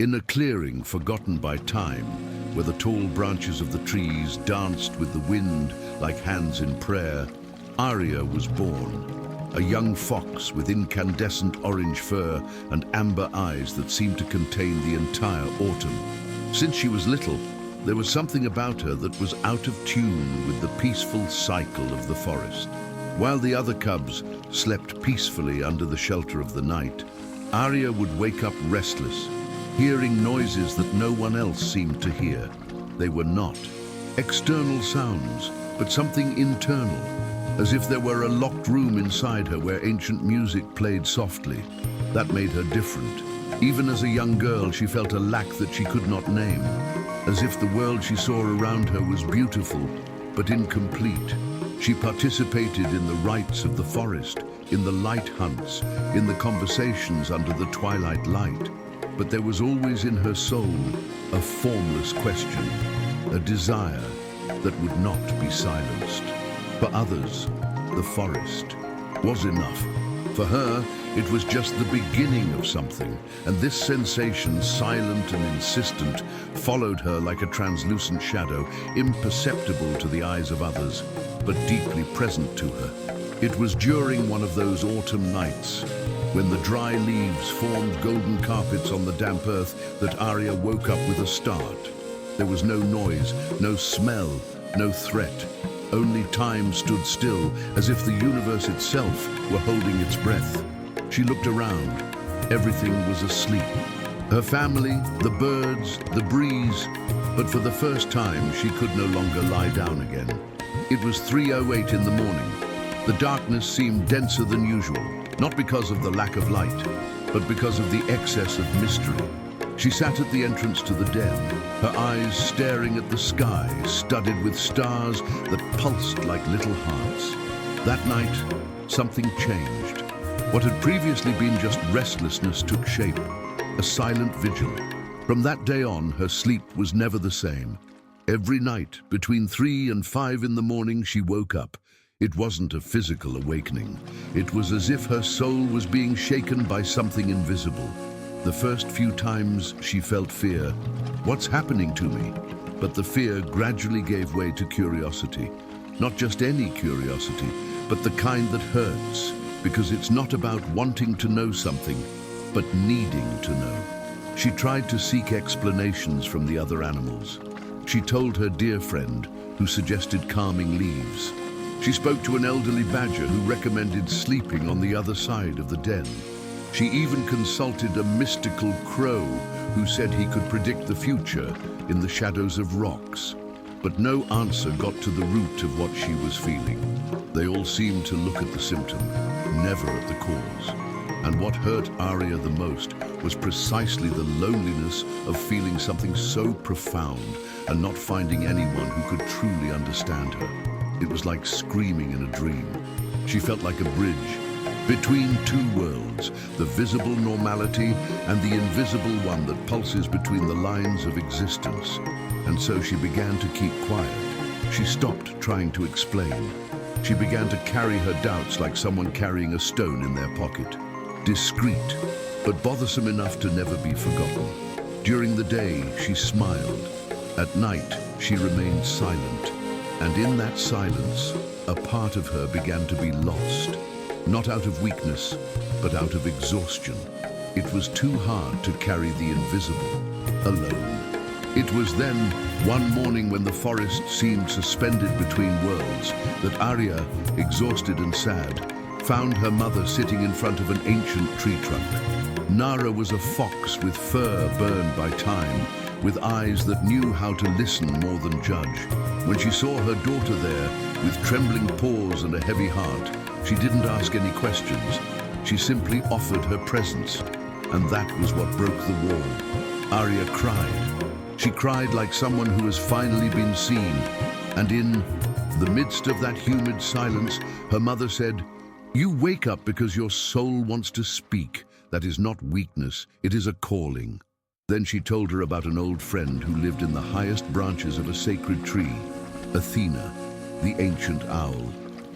In a clearing forgotten by time, where the tall branches of the trees danced with the wind like hands in prayer, Arya was born, a young fox with incandescent orange fur and amber eyes that seemed to contain the entire autumn. Since she was little, there was something about her that was out of tune with the peaceful cycle of the forest. While the other cubs slept peacefully under the shelter of the night, Arya would wake up restless, hearing noises that no one else seemed to hear. They were not external sounds, but something internal, as if there were a locked room inside her where ancient music played softly. That made her different. Even as a young girl, she felt a lack that she could not name, as if the world she saw around her was beautiful, but incomplete. She participated in the rites of the forest, in the light hunts, in the conversations under the twilight light. But there was always in her soul a formless question, a desire that would not be silenced. For others, the forest was enough. For her, it was just the beginning of something, and this sensation, silent and insistent, followed her like a translucent shadow, imperceptible to the eyes of others, but deeply present to her. It was during one of those autumn nights, when the dry leaves formed golden carpets on the damp earth, that Arya woke up with a start. There was no noise, no smell, no threat. Only time stood still, as if the universe itself were holding its breath. She looked around. Everything was asleep. Her family, the birds, the breeze. But for the first time, she could no longer lie down again. It was 3:08 in the morning. The darkness seemed denser than usual, not because of the lack of light, but because of the excess of mystery. She sat at the entrance to the den, her eyes staring at the sky, studded with stars that pulsed like little hearts. That night, something changed. What had previously been just restlessness took shape, a silent vigil. From that day on, her sleep was never the same. Every night, between 3 and 5 in the morning, she woke up. It wasn't a physical awakening. It was as if her soul was being shaken by something invisible. The first few times she felt fear. What's happening to me? But the fear gradually gave way to curiosity. Not just any curiosity, but the kind that hurts, because it's not about wanting to know something, but needing to know. She tried to seek explanations from the other animals. She told her dear friend, who suggested calming leaves. She spoke to an elderly badger who recommended sleeping on the other side of the den. She even consulted a mystical crow who said he could predict the future in the shadows of rocks. But no answer got to the root of what she was feeling. They all seemed to look at the symptom, never at the cause. And what hurt Arya the most was precisely the loneliness of feeling something so profound and not finding anyone who could truly understand her. It was like screaming in a dream. She felt like a bridge between two worlds, the visible normality and the invisible one that pulses between the lines of existence. And so she began to keep quiet. She stopped trying to explain. She began to carry her doubts like someone carrying a stone in their pocket. Discreet, but bothersome enough to never be forgotten. During the day, she smiled. At night, she remained silent. And in that silence, a part of her began to be lost. Not out of weakness, but out of exhaustion. It was too hard to carry the invisible alone. It was then, one morning when the forest seemed suspended between worlds, that Arya, exhausted and sad, found her mother sitting in front of an ancient tree trunk. Nara was a fox with fur burned by time, with eyes that knew how to listen more than judge. When she saw her daughter there, with trembling paws and a heavy heart, she didn't ask any questions. She simply offered her presence, and that was what broke the wall. Arya cried. She cried like someone who has finally been seen. And in the midst of that humid silence, her mother said, "You wake up because your soul wants to speak. That is not weakness, it is a calling." Then she told her about an old friend who lived in the highest branches of a sacred tree, Athena, the ancient owl.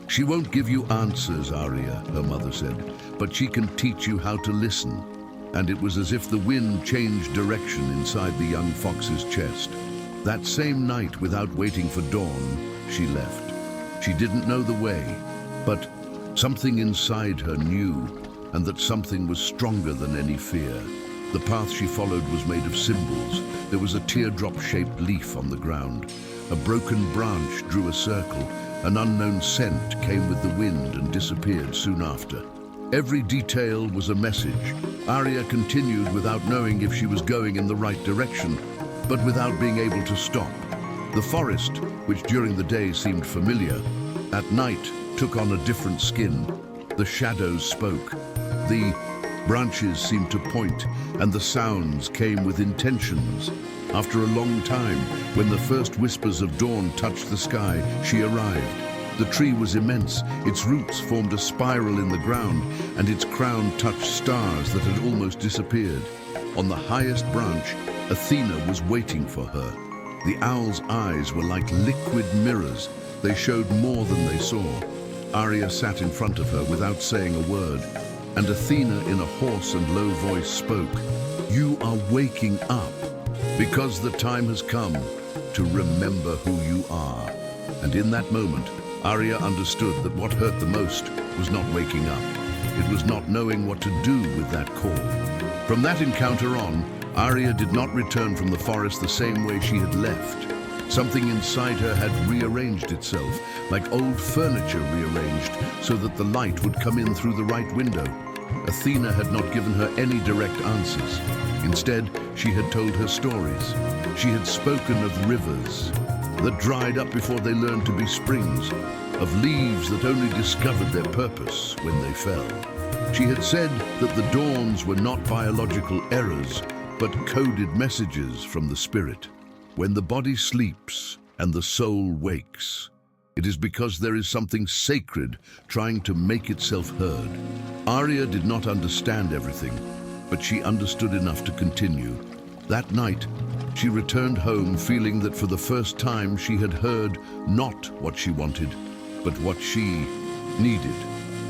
"She won't give you answers, Arya," her mother said, "but she can teach you how to listen." and it was as if the wind changed direction inside the young fox's chest. That same night, without waiting for dawn, she left. She didn't know the way, but something inside her knew, and that something was stronger than any fear. The path she followed was made of symbols. There was a teardrop-shaped leaf on the ground. A broken branch drew a circle. An unknown scent came with the wind and disappeared soon after. Every detail was a message. Arya continued without knowing if she was going in the right direction, but without being able to stop. The forest, which during the day seemed familiar, at night took on a different skin. The shadows spoke. The branches seemed to point, and the sounds came with intentions. After a long time, when the first whispers of dawn touched the sky, she arrived. The tree was immense. Its roots formed a spiral in the ground, and its crown touched stars that had almost disappeared. On the highest branch, Athena was waiting for her. The owl's eyes were like liquid mirrors. They showed more than they saw. Arya sat in front of her without saying a word, and Athena in a hoarse and low voice spoke. "You are waking up, because the time has come to remember who you are." And in that moment, Arya understood that what hurt the most was not waking up. It was not knowing what to do with that call. From that encounter on, Arya did not return from the forest the same way she had left. Something inside her had rearranged itself, like old furniture rearranged, so that the light would come in through the right window. Athena had not given her any direct answers. Instead, she had told her stories. She had spoken of rivers that dried up before they learned to be springs, of leaves that only discovered their purpose when they fell. She had said that the dawns were not biological errors, but coded messages from the spirit. When the body sleeps and the soul wakes, it is because there is something sacred trying to make itself heard. Arya did not understand everything, but she understood enough to continue. That night, she returned home feeling that for the first time she had heard not what she wanted, but what she needed.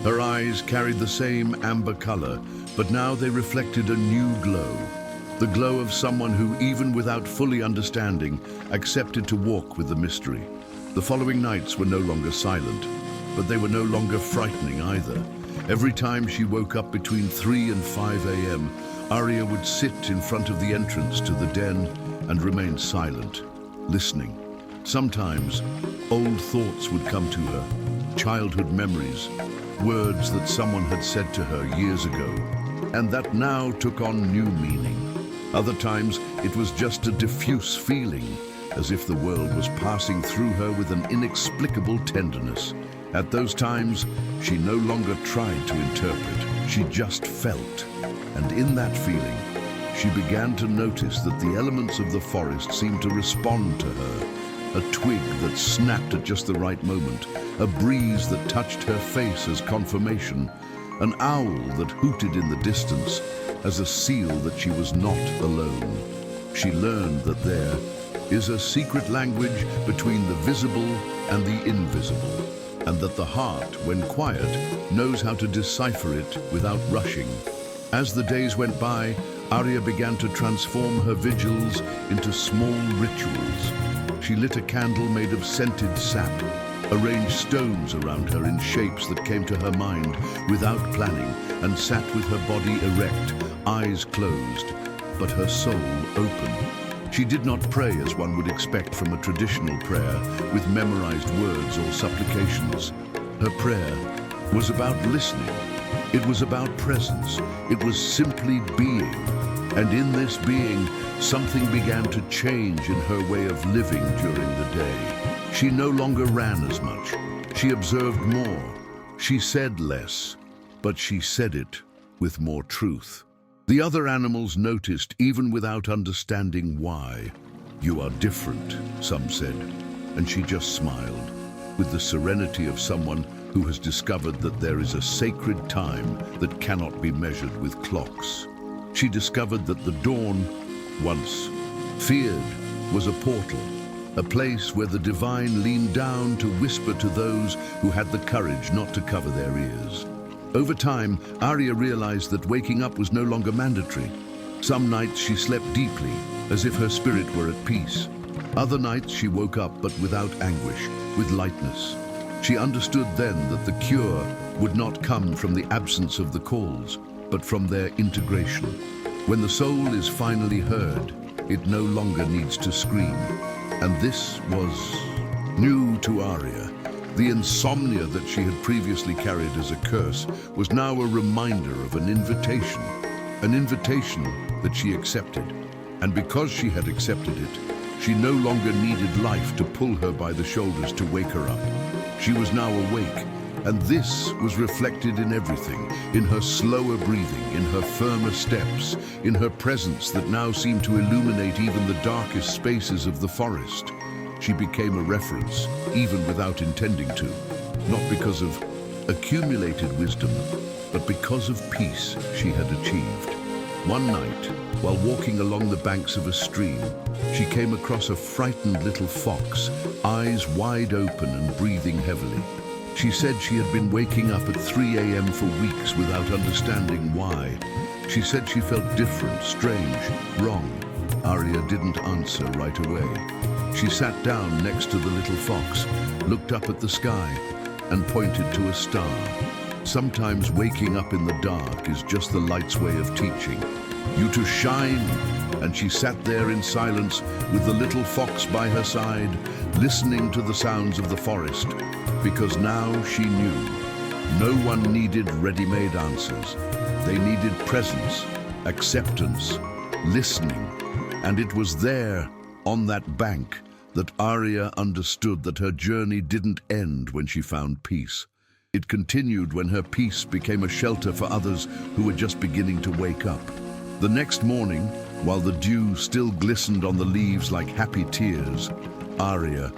Her eyes carried the same amber color, but now they reflected a new glow. The glow of someone who, even without fully understanding, accepted to walk with the mystery. The following nights were no longer silent, but they were no longer frightening either. Every time she woke up between 3 and 5 a.m., Arya would sit in front of the entrance to the den and remain silent, listening. Sometimes, old thoughts would come to her, childhood memories, words that someone had said to her years ago, and that now took on new meaning. Other times, it was just a diffuse feeling, as if the world was passing through her with an inexplicable tenderness. At those times, she no longer tried to interpret, she just felt. And in that feeling, she began to notice that the elements of the forest seemed to respond to her. A twig that snapped at just the right moment, a breeze that touched her face as confirmation, an owl that hooted in the distance as a seal that she was not alone. She learned that there is a secret language between the visible and the invisible, and that the heart, when quiet, knows how to decipher it without rushing. As the days went by, Arya began to transform her vigils into small rituals. She lit a candle made of scented sap, arranged stones around her in shapes that came to her mind without planning, and sat with her body erect, eyes closed, but her soul open. She did not pray as one would expect from a traditional prayer, with memorized words or supplications. Her prayer was about listening. It was about presence. It was simply being. And in this being, something began to change in her way of living during the day. She no longer ran as much. She observed more. She said less, but she said it with more truth. The other animals noticed, even without understanding why. "You are different," some said, and she just smiled, with the serenity of someone who has discovered that there is a sacred time that cannot be measured with clocks. She discovered that the dawn, once feared, was a portal, a place where the divine leaned down to whisper to those who had the courage not to cover their ears. Over time, Arya realized that waking up was no longer mandatory. Some nights she slept deeply, as if her spirit were at peace. Other nights she woke up but without anguish, with lightness. She understood then that the cure would not come from the absence of the calls, but from their integration. When the soul is finally heard, it no longer needs to scream. And this was new to Arya. The insomnia that she had previously carried as a curse was now a reminder of an invitation that she accepted. And because she had accepted it, she no longer needed life to pull her by the shoulders to wake her up. She was now awake, and this was reflected in everything, in her slower breathing, in her firmer steps, in her presence that now seemed to illuminate even the darkest spaces of the forest. She became a reference, even without intending to, not because of accumulated wisdom, but because of peace she had achieved. One night, while walking along the banks of a stream, she came across a frightened little fox, eyes wide open and breathing heavily. She said she had been waking up at 3 a.m. for weeks without understanding why. She said she felt different, strange, wrong. Arya didn't answer right away. She sat down next to the little fox, looked up at the sky, and pointed to a star. Sometimes waking up in the dark is just the light's way of teaching you to shine. And she sat there in silence with the little fox by her side, listening to the sounds of the forest, because now she knew no one needed ready-made answers. They needed presence, acceptance, listening. And it was there, on that bank, that Arya understood that her journey didn't end when she found peace. It continued when her peace became a shelter for others who were just beginning to wake up. The next morning, while the dew still glistened on the leaves like happy tears, Arya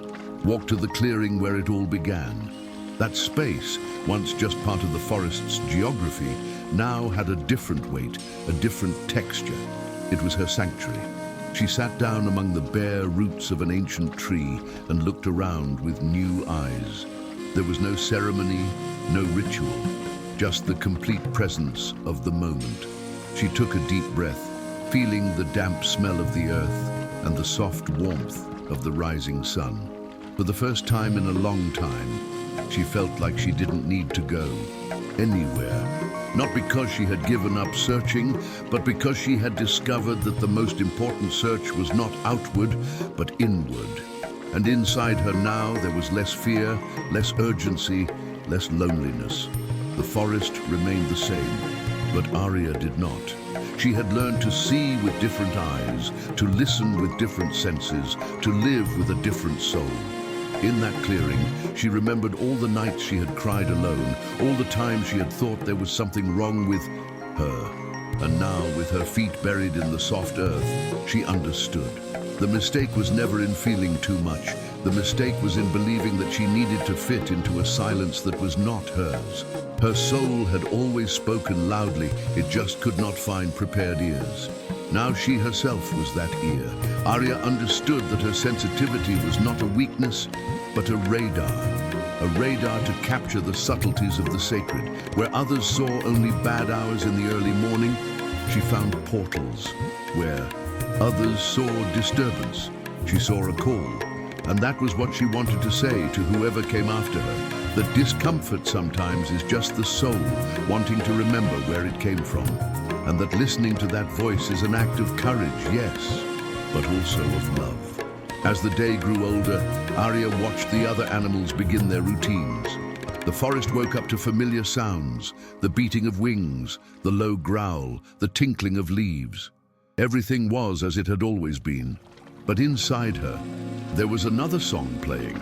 walked to the clearing where it all began. That space, once just part of the forest's geography, now had a different weight, a different texture. It was her sanctuary. She sat down among the bare roots of an ancient tree and looked around with new eyes. There was no ceremony, no ritual, just the complete presence of the moment. She took a deep breath, feeling the damp smell of the earth and the soft warmth of the rising sun. For the first time in a long time, she felt like she didn't need to go anywhere. Not because she had given up searching, but because she had discovered that the most important search was not outward, but inward. And inside her now there was less fear, less urgency, less loneliness. The forest remained the same, but Arya did not. She had learned to see with different eyes, to listen with different senses, to live with a different soul. In that clearing, she remembered all the nights she had cried alone, all the times she had thought there was something wrong with her. And now, with her feet buried in the soft earth, she understood. The mistake was never in feeling too much. The mistake was in believing that she needed to fit into a silence that was not hers. Her soul had always spoken loudly, it just could not find prepared ears. Now she herself was that ear. Arya understood that her sensitivity was not a weakness, but a radar to capture the subtleties of the sacred. Where others saw only bad hours in the early morning, she found portals. Where others saw disturbance, she saw a call. And that was what she wanted to say to whoever came after her, that discomfort sometimes is just the soul wanting to remember where it came from. And that listening to that voice is an act of courage, yes, but also of love. As the day grew older, Arya watched the other animals begin their routines. The forest woke up to familiar sounds, the beating of wings, the low growl, the tinkling of leaves. Everything was as it had always been. But inside her, there was another song playing,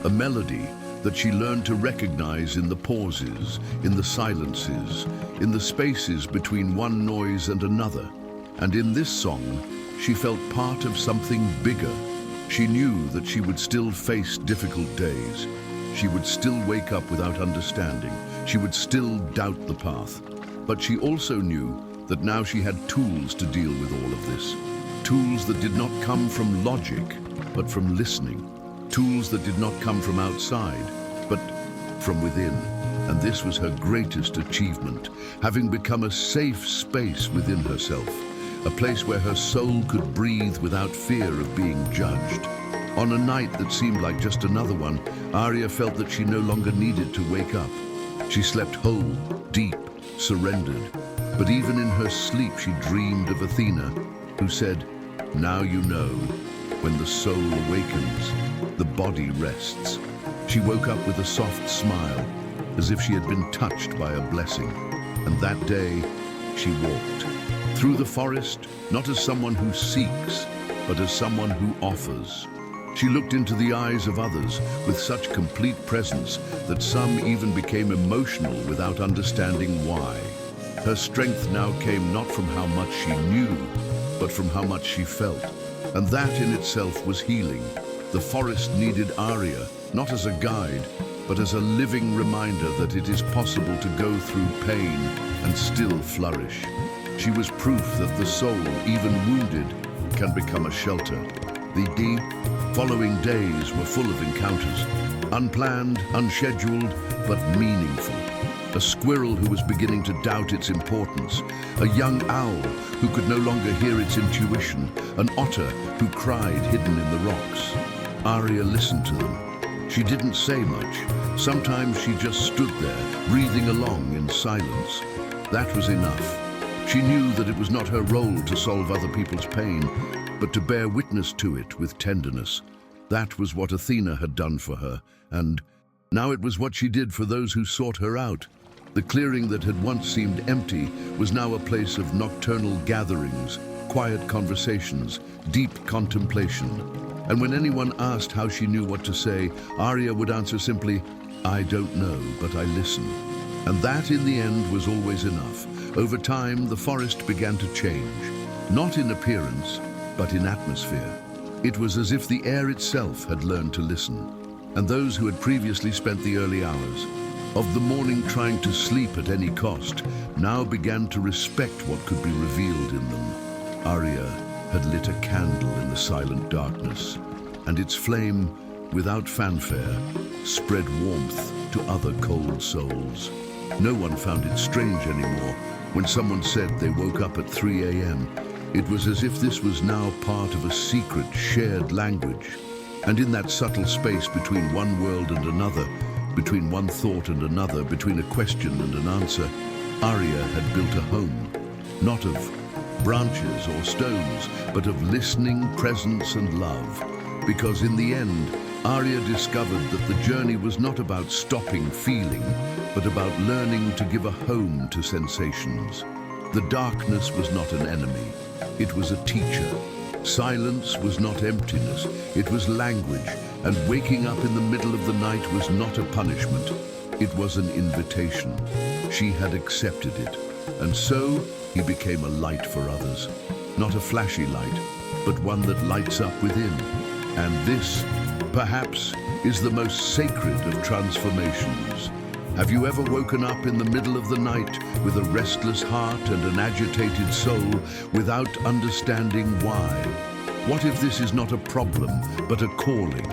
a melody that she learned to recognize in the pauses, in the silences, in the spaces between one noise and another. And in this song, she felt part of something bigger. She knew that she would still face difficult days. She would still wake up without understanding. She would still doubt the path. But she also knew that now she had tools to deal with all of this. Tools that did not come from logic, but from listening. Tools that did not come from outside, but from within. And this was her greatest achievement, having become a safe space within herself, a place where her soul could breathe without fear of being judged. On a night that seemed like just another one, Arya felt that she no longer needed to wake up. She slept whole, deep, surrendered. But even in her sleep, she dreamed of Athena, who said, "Now you know, when the soul awakens, the body rests." She woke up with a soft smile, as if she had been touched by a blessing. And that day, she walked through the forest, not as someone who seeks, but as someone who offers. She looked into the eyes of others with such complete presence that some even became emotional without understanding why. Her strength now came not from how much she knew, but from how much she felt. And that in itself was healing. The forest needed Arya, not as a guide, but as a living reminder that it is possible to go through pain and still flourish. She was proof that the soul, even wounded, can become a shelter. The deep, following days were full of encounters, unplanned, unscheduled, but meaningful. A squirrel who was beginning to doubt its importance, a young owl who could no longer hear its intuition, an otter who cried hidden in the rocks. Arya listened to them. She didn't say much. Sometimes she just stood there, breathing along in silence. That was enough. She knew that it was not her role to solve other people's pain, but to bear witness to it with tenderness. That was what Athena had done for her, and now it was what she did for those who sought her out. The clearing that had once seemed empty was now a place of nocturnal gatherings, quiet conversations, deep contemplation. And when anyone asked how she knew what to say, Arya would answer simply, "I don't know, but I listen." And that, in the end, was always enough. Over time, the forest began to change, not in appearance, but in atmosphere. It was as if the air itself had learned to listen. And those who had previously spent the early hours of the morning trying to sleep at any cost now began to respect what could be revealed in them. Arya had lit a candle in the silent darkness, and its flame, without fanfare, spread warmth to other cold souls. No one found it strange anymore when someone said they woke up at 3 a.m. It was as if this was now part of a secret, shared language. And in that subtle space between one world and another, between one thought and another, between a question and an answer, Arya had built a home, not of branches or stones, but of listening, presence and love. Because in the end, Arya discovered that the journey was not about stopping feeling, but about learning to give a home to sensations. The darkness was not an enemy, it was a teacher. Silence was not emptiness, it was language, and waking up in the middle of the night was not a punishment, it was an invitation. She had accepted it, and so he became a light for others. Not a flashy light, but one that lights up within. And this, perhaps, is the most sacred of transformations. Have you ever woken up in the middle of the night with a restless heart and an agitated soul without understanding why? What if this is not a problem, but a calling?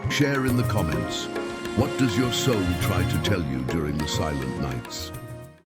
Share in the comments. What does your soul try to tell you during the silent nights?